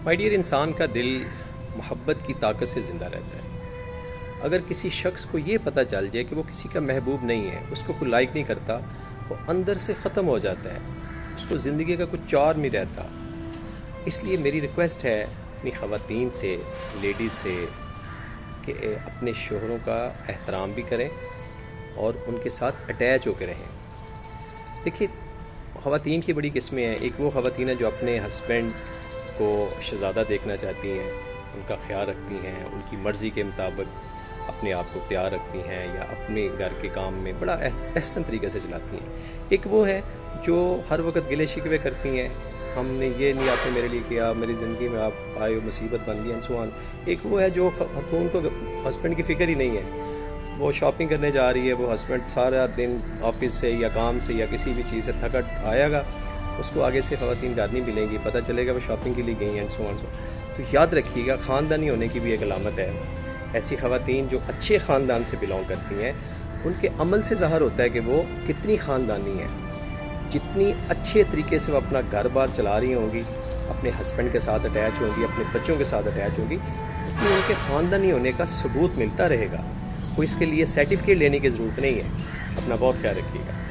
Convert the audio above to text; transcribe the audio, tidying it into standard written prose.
My dear, انسان کا دل محبت کی طاقت سے زندہ رہتا ہے۔ اگر کسی شخص کو یہ پتہ چل جائے کہ وہ کسی کا محبوب نہیں ہے، اس کو کوئی لائک نہیں کرتا، وہ اندر سے ختم ہو جاتا ہے، اس کو زندگی کا کچھ چار نہیں رہتا۔ اس لیے میری ریکویسٹ ہے اپنی خواتین سے، لیڈیز سے، کہ اپنے شوہروں کا احترام بھی کریں اور ان کے ساتھ اٹیچ ہو کے رہیں۔ دیکھیے، خواتین کی بڑی قسمیں ہیں۔ ایک وہ خواتین ہیں جو اپنے ہسبینڈ کو شہزادہ دیکھنا چاہتی ہیں، ان کا خیال رکھتی ہیں، ان کی مرضی کے مطابق اپنے آپ کو تیار رکھتی ہیں یا اپنے گھر کے کام میں بڑا احسن طریقے سے چلاتی ہیں۔ ایک وہ ہے جو ہر وقت گلے شکوے کرتی ہیں، ہم نے یہ نہیں آپ نے میرے لیے کیا، میری زندگی میں آپ آئے ہو، مصیبت بن گئی، اینڈ سو آن۔ ایک وہ ہے جو خاتون کو ہسبینڈ کی فکر ہی نہیں ہے، وہ شاپنگ کرنے جا رہی ہے، وہ ہسبینڈ سارا دن آفس سے یا کام سے یا کسی بھی چیز سے تھکا آئے گا، اس کو آگے سے خواتین گھر نہیں ملیں گی، پتہ چلے گا وہ شاپنگ کے لیے گئی ہیں، اینڈ سو آن سو۔ تو یاد رکھیے گا، خاندانی ہونے کی بھی ایک علامت ہے۔ ایسی خواتین جو اچھے خاندان سے بلانگ کرتی ہیں، ان کے عمل سے ظاہر ہوتا ہے کہ وہ کتنی خاندانی ہیں۔ جتنی اچھے طریقے سے وہ اپنا گھر بار چلا رہی ہوں گی، اپنے ہسبینڈ کے ساتھ اٹیچ ہوں گی، اپنے بچوں کے ساتھ اٹیچ ہوں گی، اتنی ان کے خاندانی ہونے کا ثبوت ملتا رہے گا۔ کوئی اس کے لیے سرٹیفکیٹ لینے کی ضرورت نہیں ہے۔ اپنا بہت خیال رکھیے گا۔